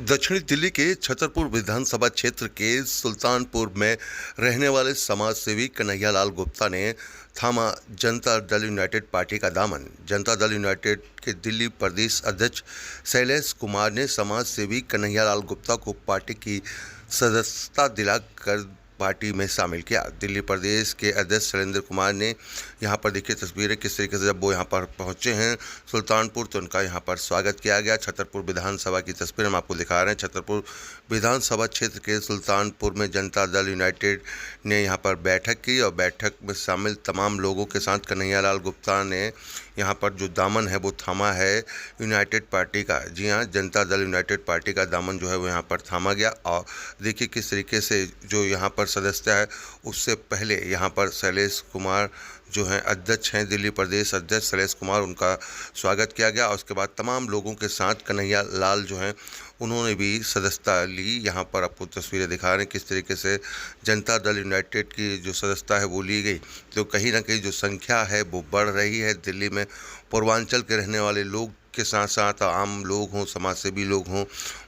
दक्षिणी दिल्ली के छतरपुर विधानसभा क्षेत्र के सुल्तानपुर में रहने वाले समाज सेवी कन्हैयालाल गुप्ता ने थामा जनता दल यूनाइटेड पार्टी का दामन। जनता दल यूनाइटेड के दिल्ली प्रदेश अध्यक्ष शैलेश कुमार ने समाज सेवी कन्हैयालाल गुप्ता को पार्टी की सदस्यता दिलाकर पार्टी में शामिल किया। दिल्ली प्रदेश के अध्यक्ष शैलेंद्र कुमार ने यहाँ पर देखिए तस्वीरें किस तरीके से जब वो यहाँ पर पहुँचे हैं सुल्तानपुर तो उनका यहाँ पर स्वागत किया गया। छतरपुर विधानसभा की तस्वीर हम आपको दिखा रहे हैं। छतरपुर विधानसभा क्षेत्र के सुल्तानपुर में जनता दल यूनाइटेड ने यहाँ पर बैठक की और बैठक में शामिल तमाम लोगों के साथ कन्हैयालाल गुप्ता ने यहाँ पर जो दामन है वो थामा है यूनाइटेड पार्टी का। जी हाँ, जनता दल यूनाइटेड पार्टी का दामन जो है वो यहाँ पर थामा गया। और देखिए किस तरीके से जो यहाँ पर सदस्य है उससे पहले यहाँ पर शैलेश कुमार जो हैं अध्यक्ष हैं, दिल्ली प्रदेश अध्यक्ष शैलेश कुमार, उनका स्वागत किया गया। और उसके बाद तमाम लोगों के साथ कन्हैयालाल जो हैं उन्होंने भी सदस्यता ली। यहाँ पर आपको तस्वीरें दिखा रहे हैं किस तरीके से जनता दल यूनाइटेड की जो सदस्यता है वो ली गई। तो कहीं ना कहीं जो संख्या है वो बढ़ रही है। दिल्ली में पूर्वांचल के रहने वाले लोग के साथ साथ आम लोग हों, समाजसेवी लोग हों,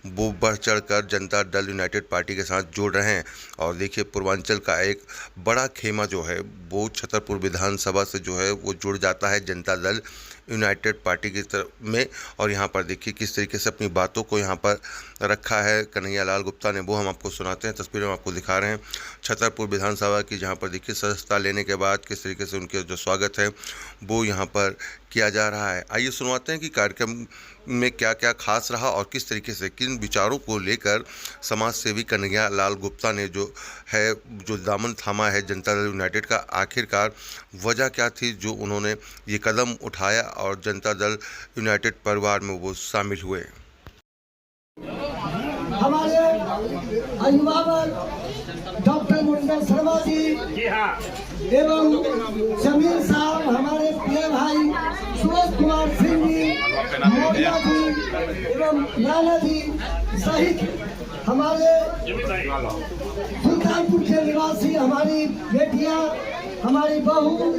वो बढ़ चढ़ कर जनता दल यूनाइटेड पार्टी के साथ जुड़ रहे हैं। और देखिए पूर्वांचल का एक बड़ा खेमा जो है वो छतरपुर विधानसभा से जो है वो जुड़ जाता है जनता दल यूनाइटेड पार्टी की तरफ में। और यहाँ पर देखिए किस तरीके से अपनी बातों को यहाँ पर रखा है कन्हैयालाल गुप्ता ने, वो हम आपको सुनाते हैं। तस्वीरें हम आपको दिखा रहे हैं छतरपुर विधानसभा की, जहाँ पर देखिए सदस्यता लेने के बाद किस तरीके से उनके जो स्वागत है वो यहाँ पर किया जा रहा है। आइए सुनवाते हैं कि कार्यक्रम में क्या क्या खास रहा और किस तरीके से किन विचारों को लेकर समाज सेवी कन्हैयालाल गुप्ता ने जो दामन थामा है जनता दल यूनाइटेड का, आखिरकार वजह क्या थी जो उन्होंने ये कदम उठाया और जनता दल यूनाइटेड परिवार में वो शामिल हुए। हमारे अभिभावक डॉक्टर मुंडन शर्मा जी एवं जमीर साहब, हमारे प्रिय भाई सुरेश कुमार सिंह जी, मोदिया जी एवं नाना जी सहित हमारे सुल्तानपुर के निवासी, हमारी बेटियां, हमारी बहू,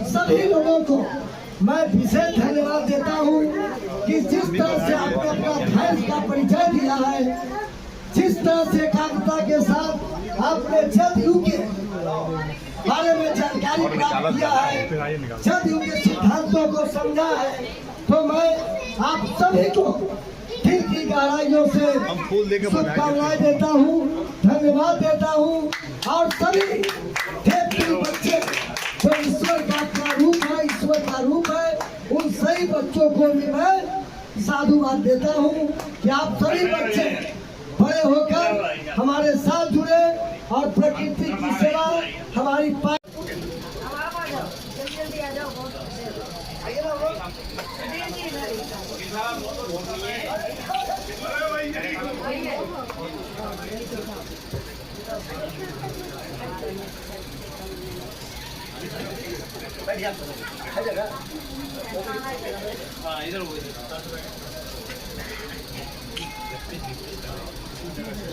सभी लोगों को मैं विशेष धन्यवाद देता हूं कि जिस तरह से आपने अपना देश का परिचय दिया है, जिस तरह से एकाग्रता के साथ आपने जदयू के बारे में जानकारी प्राप्त किया है, जदयू के सिद्धांतों को समझा है, तो मैं आप सभी को दिल की गहराइयों से शुभकामनाएं देता हूँ, धन्यवाद देता हूँ। और सभी देवप्रिय बच्चे जो ईश्वर का अपना रूप है, ईश्वर का रूप है, उन सभी बच्चों को भी मैं साधुवाद देता हूँ कि आप सभी बच्चे बड़े होकर हमारे साथ जुड़े और प्रकृति की सेवा हमारी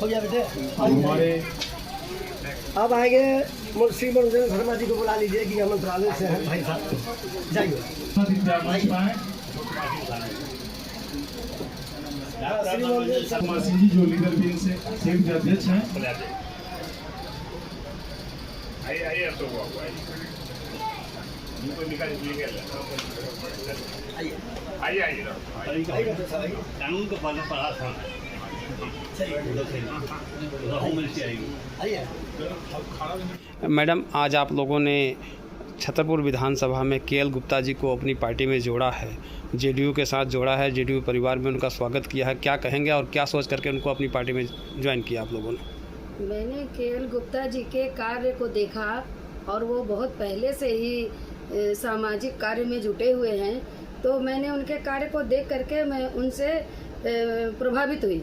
हो गया बेटे। अब आएंगे श्री मुंडन शर्मा जी को बुला लीजिए कि मंत्रालय से हैं भाई साहब, जाइए। कुमार सिंह जी जो लीडर भी इनसे संयुक्त अध्यक्ष हैं, कानून को पढ़ा था। मैडम, आज आप लोगों ने छतरपुर विधानसभा में केएल गुप्ता जी को अपनी पार्टी में जोड़ा है, जेडीयू के साथ जोड़ा है, जेडीयू परिवार में उनका स्वागत किया है, क्या कहेंगे और क्या सोच करके उनको अपनी पार्टी में ज्वाइन किया आप लोगों ने? मैंने केएल गुप्ता जी के कार्य को देखा और वो बहुत पहले से ही सामाजिक कार्य में जुटे हुए हैं, तो मैंने उनके कार्य को देख करके मैं उनसे प्रभावित हुई।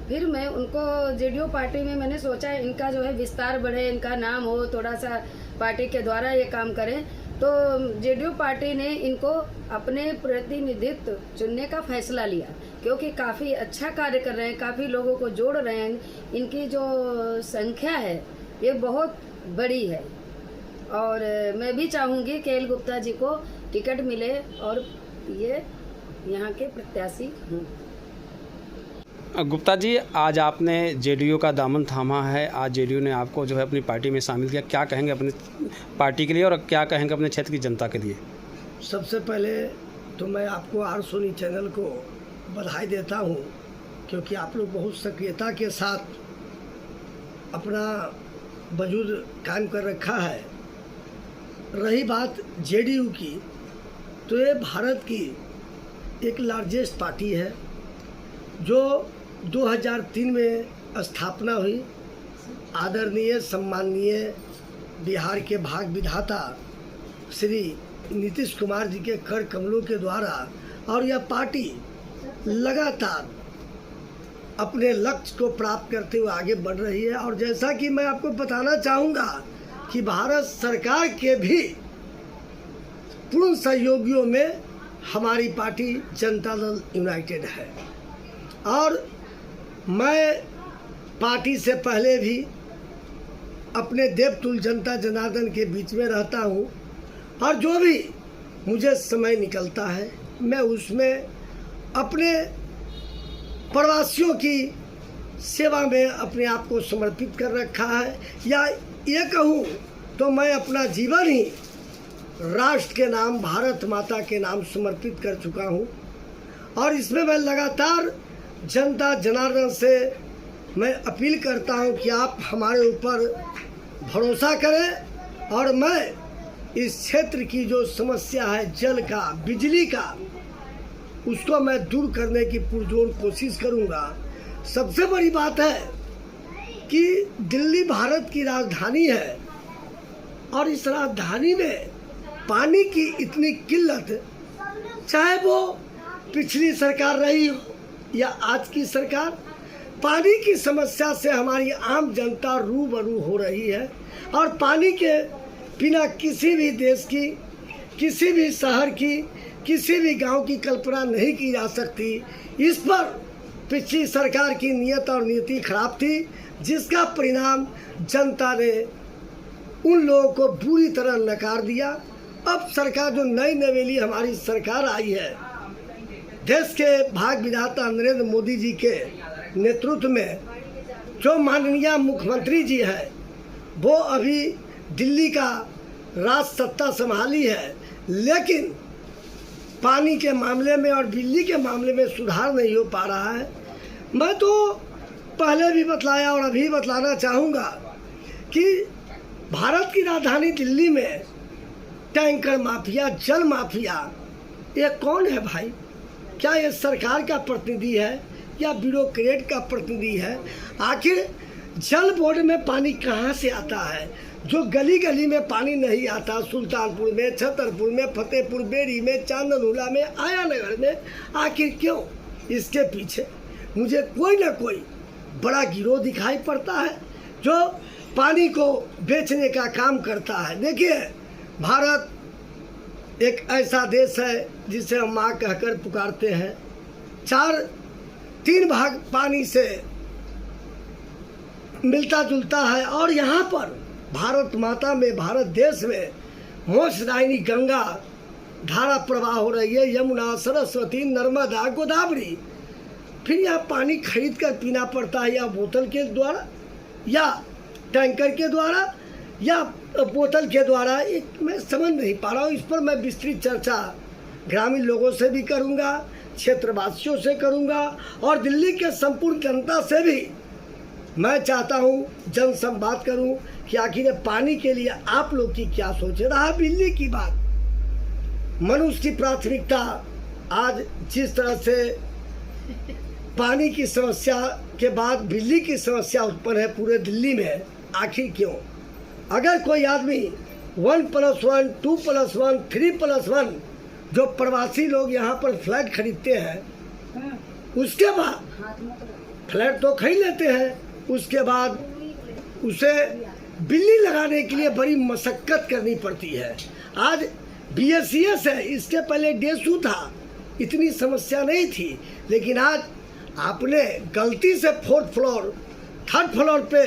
फिर मैं उनको जेडीयू पार्टी में मैंने सोचा इनका जो है विस्तार बढ़े, इनका नाम हो, थोड़ा सा पार्टी के द्वारा ये काम करें, तो जेडीयू पार्टी ने इनको अपने प्रतिनिधित्व चुनने का फैसला लिया, क्योंकि काफ़ी अच्छा कार्य कर रहे हैं, काफ़ी लोगों को जोड़ रहे हैं, इनकी जो संख्या है ये बहुत बड़ी है। और मैं भी चाहूँगी केएल गुप्ता जी को टिकट मिले और ये यहाँ के प्रत्याशी हूँ। गुप्ता जी, आज आपने जेडीयू का दामन थामा है, आज जेडीयू ने आपको जो है अपनी पार्टी में शामिल किया, क्या कहेंगे अपनी पार्टी के लिए और क्या कहेंगे अपने क्षेत्र की जनता के लिए? सबसे पहले तो मैं आपको आर सोनी चैनल को बधाई देता हूँ, क्योंकि आप लोग बहुत सक्रियता के साथ अपना वजूद कायम कर रखा है। रही बात जेडीयू की, तो ये भारत की एक लार्जेस्ट पार्टी है जो 2003 में स्थापना हुई। आदरणीय सम्माननीय बिहार के भाग विधाता श्री नीतीश कुमार जी के कर कमलों के द्वारा, और यह पार्टी लगातार अपने लक्ष्य को प्राप्त करते हुए आगे बढ़ रही है। और जैसा कि मैं आपको बताना चाहूँगा कि भारत सरकार के भी पूर्ण सहयोगियों में हमारी पार्टी जनता दल यूनाइटेड है। और मैं पार्टी से पहले भी अपने देवतुल्य जनता जनार्दन के बीच में रहता हूँ, और जो भी मुझे समय निकलता है मैं उसमें अपने प्रवासियों की सेवा में अपने आप को समर्पित कर रखा है। या ये कहूँ तो मैं अपना जीवन ही राष्ट्र के नाम, भारत माता के नाम समर्पित कर चुका हूँ। और इसमें मैं लगातार जनता जनार्दन से मैं अपील करता हूँ कि आप हमारे ऊपर भरोसा करें, और मैं इस क्षेत्र की जो समस्या है जल का, बिजली का, उसको मैं दूर करने की पुरजोर कोशिश करूँगा। सबसे बड़ी बात है कि दिल्ली भारत की राजधानी है, और इस राजधानी में पानी की इतनी किल्लत, चाहे वो पिछली सरकार रही हो या आज की सरकार, पानी की समस्या से हमारी आम जनता रूबरू हो रही है। और पानी के बिना किसी भी देश की, किसी भी शहर की, किसी भी गांव की कल्पना नहीं की जा सकती। इस पर पिछली सरकार की नीयत और नीति खराब थी, जिसका परिणाम जनता ने उन लोगों को बुरी तरह नकार दिया। अब सरकार जो नई नवेली हमारी सरकार आई है, देश के भाग विधाता नरेंद्र मोदी जी के नेतृत्व में जो माननीय मुख्यमंत्री जी है, वो अभी दिल्ली का राज सत्ता संभाली है, लेकिन पानी के मामले में और बिजली के मामले में सुधार नहीं हो पा रहा है। मैं तो पहले भी बतलाया और अभी बतलाना चाहूँगा कि भारत की राजधानी दिल्ली में टैंकर माफिया, जल माफिया, ये कौन है भाई? क्या ये सरकार का प्रतिनिधि है या ब्यूरोक्रेट का प्रतिनिधि है? आखिर जल बोर्ड में पानी कहाँ से आता है? जो गली गली में पानी नहीं आता, सुल्तानपुर में, छतरपुर में, फतेहपुर बेरी में, चांदनहुला में, आयानगर में, आखिर क्यों? इसके पीछे मुझे कोई ना कोई बड़ा गिरोह दिखाई पड़ता है जो पानी को बेचने का काम करता है। देखिए, भारत एक ऐसा देश है जिसे हम माँ कहकर पुकारते हैं। 3 भाग पानी से मिलता जुलता है, और यहाँ पर भारत माता में, भारत देश में मोक्षदायिनी गंगा धारा प्रवाह हो रही है, यमुना, सरस्वती, नर्मदा, गोदावरी। फिर यह पानी खरीद कर पीना पड़ता है, या बोतल के द्वारा, या टैंकर के द्वारा, या बोतल के द्वारा। मैं समझ नहीं पा रहा हूँ। इस पर मैं विस्तृत चर्चा ग्रामीण लोगों से भी करूँगा, क्षेत्रवासियों से करूँगा, और दिल्ली के संपूर्ण जनता से भी मैं चाहता हूँ जन संवाद करूँ कि आखिर पानी के लिए आप लोग की क्या सोच है। रहा बिजली की बात, मनुष्य की प्राथमिकता आज जिस तरह से पानी की समस्या के बाद बिजली की समस्या उत्पन्न है पूरे दिल्ली में, आखिर क्यों? अगर कोई आदमी 1+1, 2+1, 3+1 जो प्रवासी लोग यहाँ पर फ्लैट खरीदते हैं, उसके बाद फ्लैट तो खरीद लेते हैं, उसके बाद उसे बिजली लगाने के लिए बड़ी मशक्कत करनी पड़ती है। आज BSES है, इसके पहले डेसू था, इतनी समस्या नहीं थी। लेकिन आज आपने गलती से 4th फ्लोर, 3rd फ्लोर पे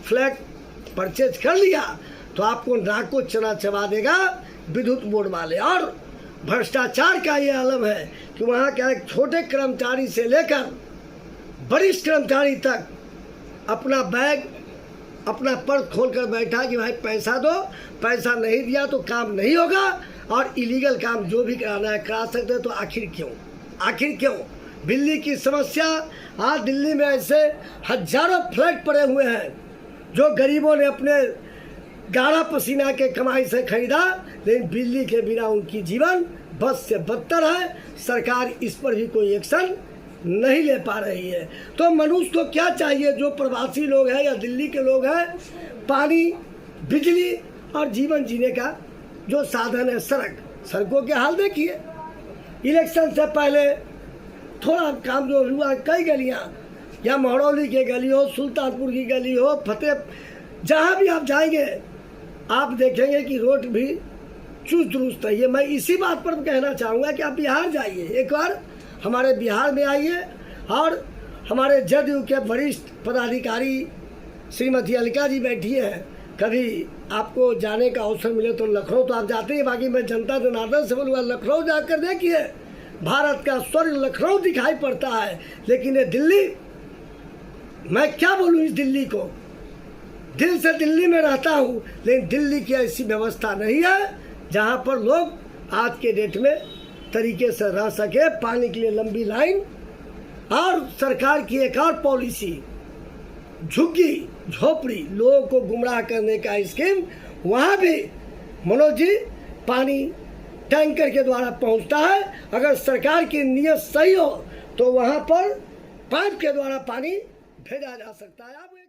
फ्लैट परचेज कर लिया तो आपको नाक को चना चबा देगा विद्युत बोर्ड वाले। और भ्रष्टाचार का ये आलम है कि वहाँ का एक छोटे कर्मचारी से लेकर वरिष्ठ कर्मचारी तक अपना बैग, अपना पर्स खोल कर बैठा कि भाई पैसा दो, पैसा नहीं दिया तो काम नहीं होगा, और इलीगल काम जो भी कराना है करा सकते हैं। तो आखिर क्यों? दिल्ली की समस्या, आज दिल्ली में ऐसे हजारों फ्लैट पड़े हुए हैं जो गरीबों ने अपने गाढ़ा पसीना के कमाई से खरीदा, लेकिन बिजली के बिना उनकी जीवन बस से बदतर है। सरकार इस पर भी कोई एक्शन नहीं ले पा रही है। तो मनुष्य को क्या चाहिए? जो प्रवासी लोग हैं या दिल्ली के लोग हैं, पानी, बिजली और जीवन जीने का जो साधन है सड़कों के हाल देखिए। इलेक्शन से पहले थोड़ा काम जो हुआ, कई गलियां, या महरौली की गली हो, सुल्तानपुर की गली हो, फतेह, जहां भी आप जाएंगे आप देखेंगे कि रोड भी चुस्त दुरुस्त है। मैं इसी बात पर कहना चाहूँगा कि आप बिहार जाइए, एक बार हमारे बिहार में आइए, और हमारे जदयू के वरिष्ठ पदाधिकारी श्रीमती अलका जी बैठी हैं। कभी आपको जाने का अवसर मिले तो लखनऊ तो आप जाते हैं, बाकी मैं जनता जनार्दन से बोलूँगा लखनऊ जाकर देखिए, भारत का स्वर्ग लखनऊ दिखाई पड़ता है। लेकिन ये दिल्ली, मैं क्या बोलूँ इस दिल्ली को, दिल से दिल्ली में रहता हूँ, लेकिन दिल्ली की ऐसी व्यवस्था नहीं है जहाँ पर लोग आज के डेट में तरीके से रह सके। पानी के लिए लंबी लाइन, और सरकार की एक और पॉलिसी, झुग्गी झोपड़ी, लोगों को गुमराह करने का स्कीम। वहाँ भी मनोज जी पानी टैंकर के द्वारा पहुँचता है। अगर सरकार की नीयत सही हो तो वहाँ पर पाइप के द्वारा पानी भेजा जा सकता है।